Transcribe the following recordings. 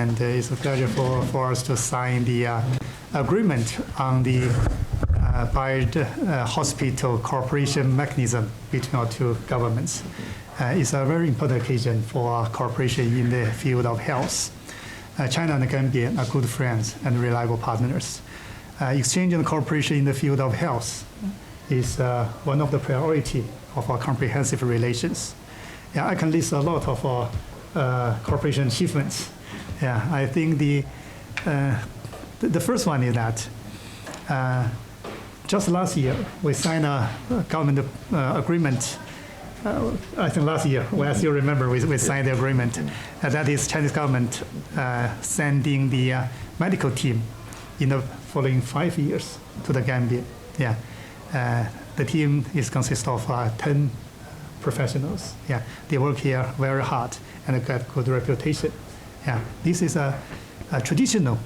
and it's a pleasure for us to sign the agreement on the Hospital cooperation mechanism between our two governments. It's a very important occasion for cooperation in the field of health. China and Gambia are good friends and reliable partners. Exchange and cooperation in the field of health is one of the priorities of our comprehensive relations. Yeah, I can list a lot of our cooperation achievements. Yeah, I think the first one is that just last year we signed a government agreement. I think last year, well, I still remember we signed the agreement. That is Chinese government sending the medical team in the following 5 years to the Gambia. Yeah, the team consists of 10 professionals. Yeah, they work here very hard and got good reputation. Yeah, this is a traditional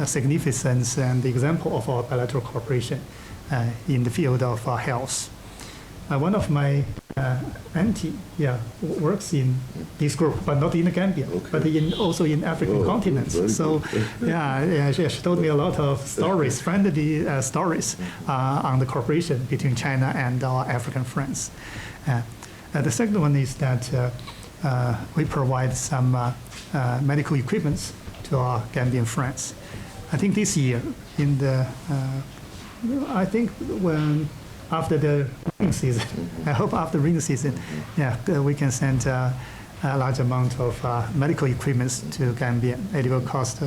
significance and example of our bilateral cooperation in the field of health. One of my auntie, works in this group, but not in the Gambia, but also in African continents. So, she told me a lot of stories, friendly stories on the cooperation between China and our African friends. The second one is that we provide some medical equipment to our Gambian friends. I think this year, after the rain season, I hope after rain season, we can send a large amount of medical equipment to Gambia. It will cost,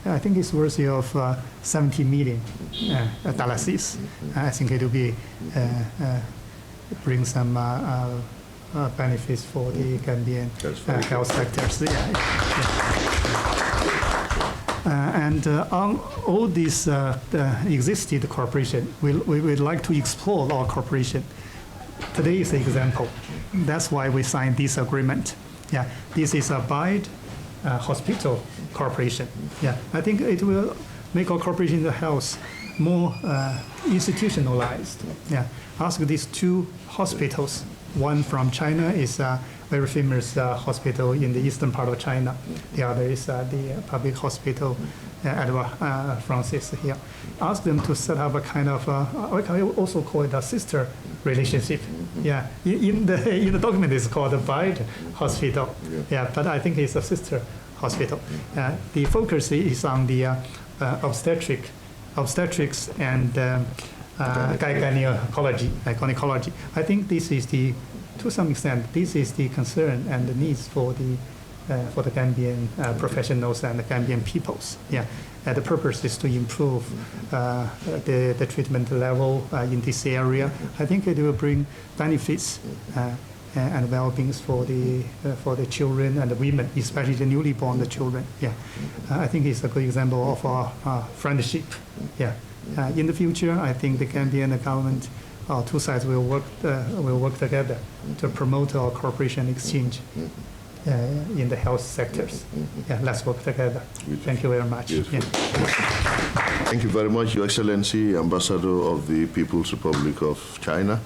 I think it's worthy of $70 million. I think it will be bring some benefits for the Gambian health sectors. And on all this existed cooperation, we would like to explore our cooperation. Today is the example. That's why we signed this agreement. Yeah, this is a hospital cooperation. Yeah, I think it will make our cooperation in the health more institutionalized. Yeah, ask these two hospitals. One from China is very famous hospital in the eastern part of China. The other is the public hospital Edward Francis here. Ask them to set up a kind of, we can also call it a sister relationship. Yeah, in the document it's called the Bide Hospital. Yeah, but I think it's a sister hospital. The focus is on the obstetrics and gynecology. I think this is to some extent, this is the concern and the needs for the Gambian professionals and the Gambian peoples. Yeah, the purpose is to improve the treatment level in this area. I think it will bring benefits and well-being for the children and the women, especially the newly born children. Yeah, I think it's a good example of our friendship. Yeah. In the future, I think the Gambian government, our two sides will work together to promote our cooperation exchange in the health sectors. Yeah, let's work together. Thank you very much. Yeah. Thank you very much, Your Excellency, Ambassador of the People's Republic of China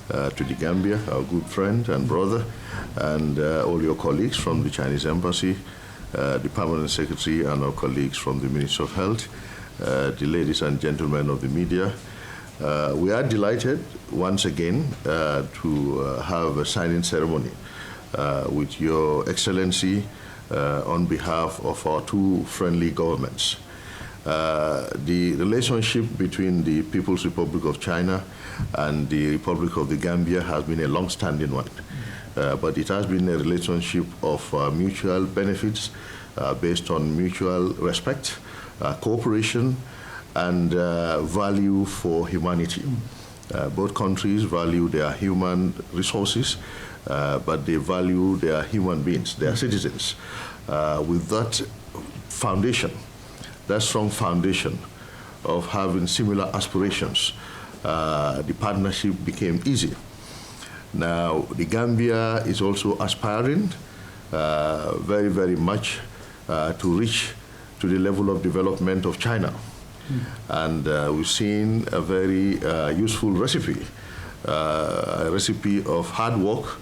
to the Gambia, our good friend and brother, and all your colleagues from the Chinese Embassy, the Permanent Secretary, and our colleagues from the Ministry of Health. The ladies and gentlemen of the media, we are delighted once again to have a signing ceremony with Your Excellency on behalf of our two friendly governments. The relationship between the People's Republic of China and the Republic of the Gambia has been a long-standing one, but it has been a relationship of mutual benefits based on mutual respect, cooperation, and value for humanity. Both countries value their human resources, but they value their human beings, their citizens. With that foundation, that strong foundation of having similar aspirations, the partnership became easy. Now, the Gambia is also aspiring very, very much to reach to the level of development of China. And we've seen a very useful recipe, a recipe of hard work,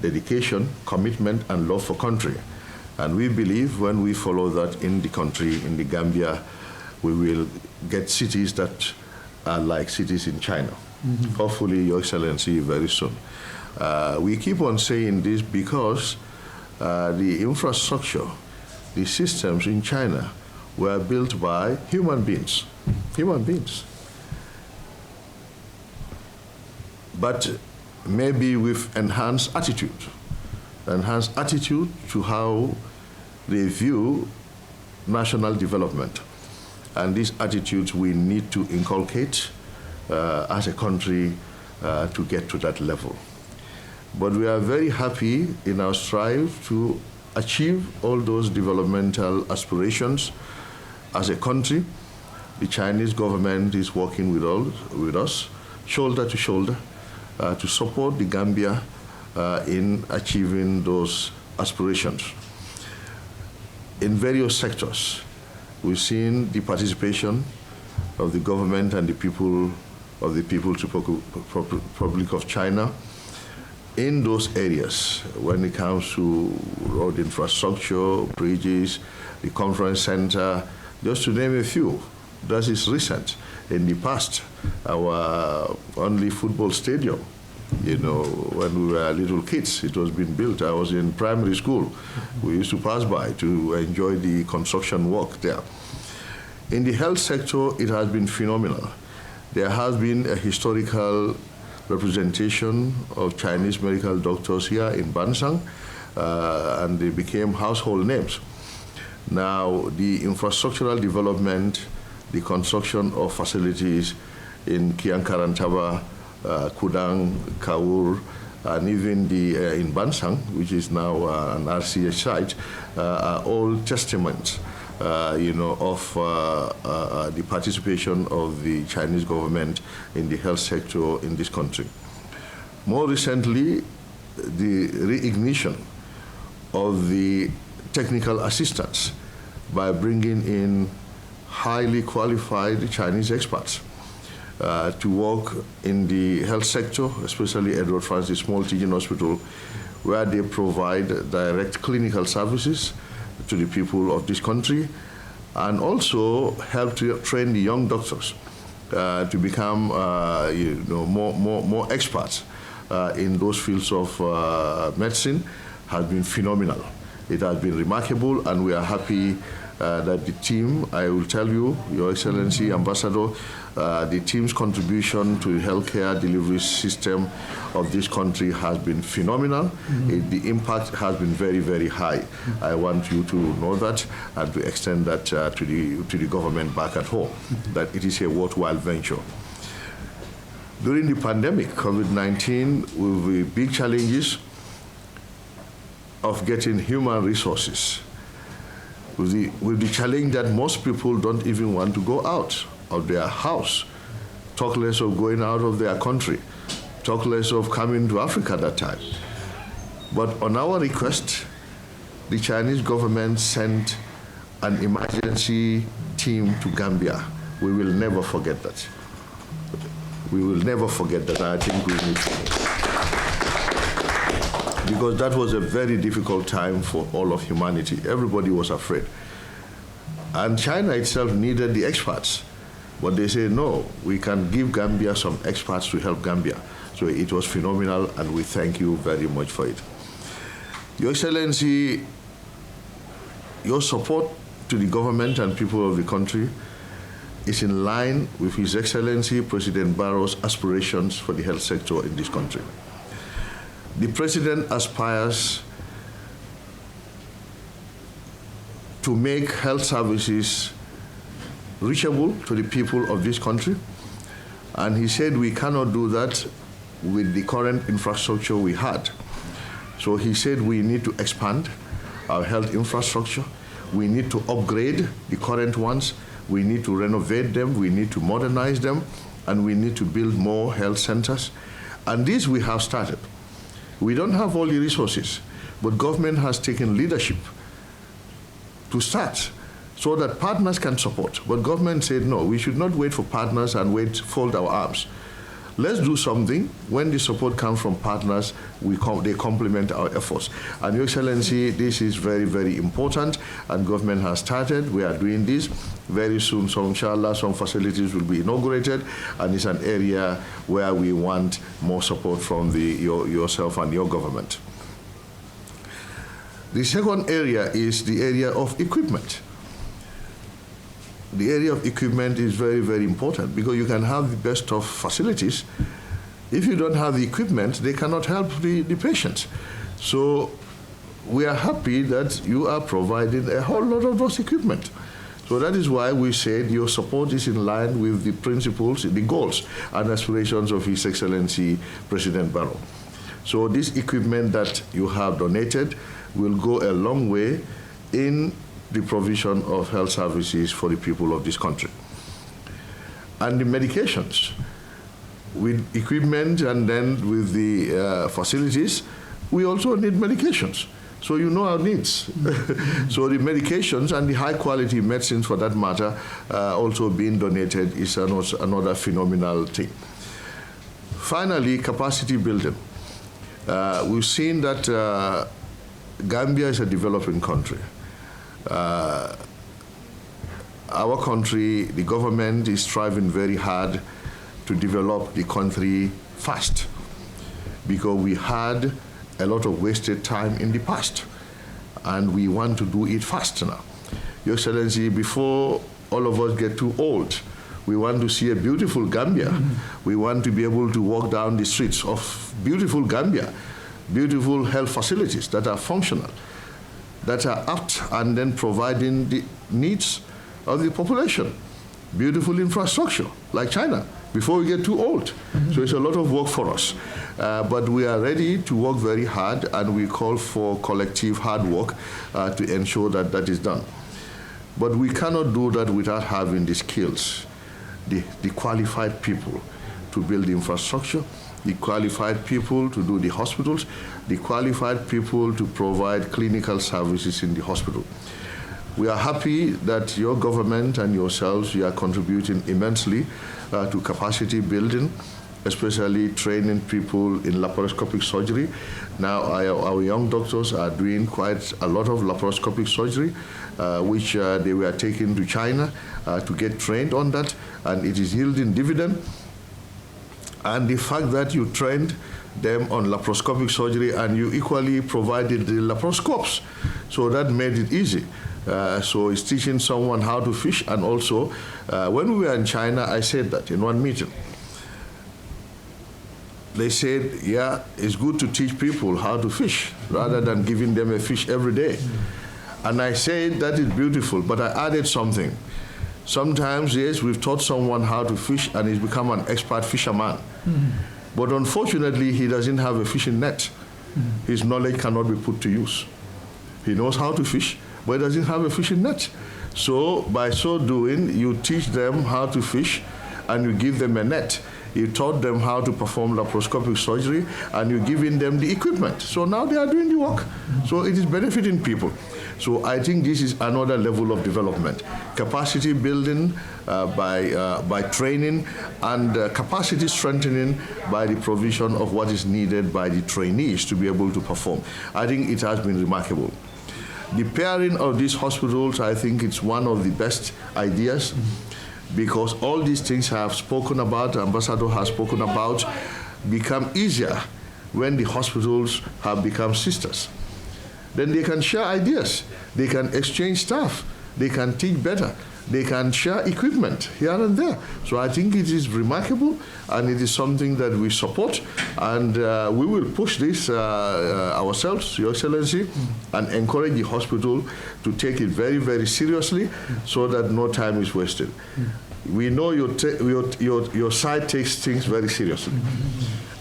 dedication, commitment, and love for country And we believe when we follow that in the country, in the Gambia, we will get cities that are like cities in China. Hopefully, Your Excellency, very soon. We keep on saying this because the infrastructure, the systems in China were built by human beings. Human beings. But maybe with enhanced attitude to how they view national development. And these attitudes we need to inculcate as a country to get to that level. But we are very happy in our strive to achieve all those developmental aspirations as a country. The Chinese government is working with us, shoulder to shoulder, to support the Gambia in achieving those aspirations. In various sectors, we've seen the participation of the government and the people of the People's Republic of China in those areas when it comes to road infrastructure, bridges, the conference center, just to name a few. That is recent. In the past, our only football stadium, when we were little kids, it was being built. I was in primary school. We used to pass by to enjoy the construction work there. In the health sector, it has been phenomenal. There has been a historical representation of Chinese medical doctors here in Bansang, and they became household names. Now, the infrastructural development, the construction of facilities in Kiangkarantaba, Kudang, Kaur, and even in Bansang, which is now an RCH site, are all testaments of the participation of the Chinese government in the health sector in this country. More recently, the reignition of the technical assistance by bringing in highly qualified Chinese experts to work in the health sector, especially Edward Francis Small Teaching Hospital, where they provide direct clinical services to the people of this country, and also help to train the young doctors to become more experts in those fields of medicine has been phenomenal. It has been remarkable, and we are happy that the team, I will tell you, Your Excellency, Ambassador, the team's contribution to the healthcare delivery system of this country has been phenomenal. The impact has been very, very high. I want you to know that and to extend that to the government back at home, that it is a worthwhile venture. During the pandemic, COVID-19, with the big challenges of getting human resources, with the challenge that most people don't even want to go out of their house, talk less of going out of their country, talk less of coming to Africa at that time. But on our request, the Chinese government sent an emergency team to Gambia. We will never forget that. We will never forget that. I think we need to. Because that was a very difficult time for all of humanity. Everybody was afraid. And China itself needed the experts. But they say, no, we can give Gambia some experts to help Gambia. So it was phenomenal, and we thank you very much for it. Your Excellency, your support to the government and people of the country is in line with His Excellency President Barrow's aspirations for the health sector in this country. The President aspires to make health services reachable to the people of this country, and he said we cannot do that with the current infrastructure we had. So he said we need to expand our health infrastructure, we need to upgrade the current ones, we need to renovate them, we need to modernize them, and we need to build more health centers. And this we have started. We don't have all the resources, but government has taken leadership to start so that partners can support. But government said, no, we should not wait for partners and fold our arms. let's do something. When the support comes from partners, they complement our efforts. And Your Excellency, this is very, very important, and government has started. We are doing this. Very soon, so inshallah, some facilities will be inaugurated, and it's an area where we want more support from yourself and your government. The second area is the area of equipment. The area of equipment is very, very important, because you can have the best of facilities. If you don't have the equipment, they cannot help the patients. So we are happy that you are providing a whole lot of those equipment. So that is why we said your support is in line with the principles, the goals, and aspirations of His Excellency President Barrow. So this equipment that you have donated will go a long way in the provision of health services for the people of this country. And the medications, with equipment and then with the facilities, we also need medications. So you know our needs. So the medications and the high quality medicines, for that matter, also being donated is another phenomenal thing. Finally, capacity building. We've seen that Gambia is a developing country. Our country, the government is striving very hard to develop the country fast, because we had a lot of wasted time in the past, and we want to do it fast now. Your Excellency, before all of us get too old, we want to see a beautiful Gambia. We want to be able to walk down the streets of beautiful Gambia, beautiful health facilities that are functional, that are apt and then providing the needs of the population. Beautiful infrastructure, like China, before we get too old. So it's a lot of work for us. But we are ready to work very hard, and we call for collective hard work to ensure that that is done. But we cannot do that without having the skills, the qualified people to build the infrastructure, the qualified people to do the hospitals, the qualified people to provide clinical services in the hospital. We are happy that your government and yourselves, you are contributing immensely to capacity building, especially training people in laparoscopic surgery. Now our young doctors are doing quite a lot of laparoscopic surgery, which they were taken to China to get trained on that, and it is yielding dividend. And the fact that you trained them on laparoscopic surgery and you equally provided the laparoscopes, so that made it easy. So it's teaching someone how to fish, and also when we were in China, I said that in one meeting. They said, yeah, it's good to teach people how to fish rather than giving them a fish every day. And I said, that is beautiful, but I added something. Sometimes, yes, we've taught someone how to fish and he's become an expert fisherman. But unfortunately, he doesn't have a fishing net. His knowledge cannot be put to use. He knows how to fish, but he doesn't have a fishing net. So by so doing, you teach them how to fish and you give them a net. You taught them how to perform laparoscopic surgery and you're giving them the equipment. So now they are doing the work. So it is benefiting people. So I think this is another level of development. Capacity building by training, and capacity strengthening by the provision of what is needed by the trainees to be able to perform. I think it has been remarkable. The pairing of these hospitals, I think it's one of the best ideas, because all these things I have spoken about, Ambassador has spoken about, become easier when the hospitals have become sisters. Then they can share ideas, they can exchange staff, they can teach better, they can share equipment here and there. So I think it is remarkable, and it is something that we support, and we will push this ourselves, Your Excellency, and encourage the hospital to take it very, very seriously, so that no time is wasted. We know your side takes things very seriously,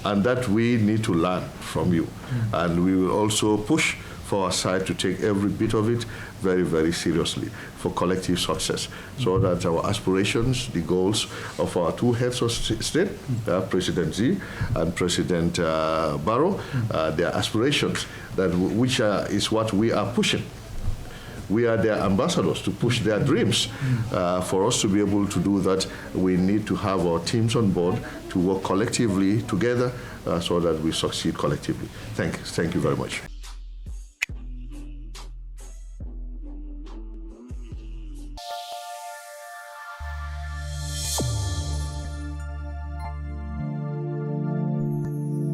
and that we need to learn from you. And we will also push for our side to take every bit of it very, very seriously for collective success, so that our aspirations, the goals of our two heads of state, President Xi and President Barrow, their aspirations, which is what we are pushing. We are their ambassadors to push their dreams. For us to be able to do that, we need to have our teams on board to work collectively together so that we succeed collectively. Thank you very much.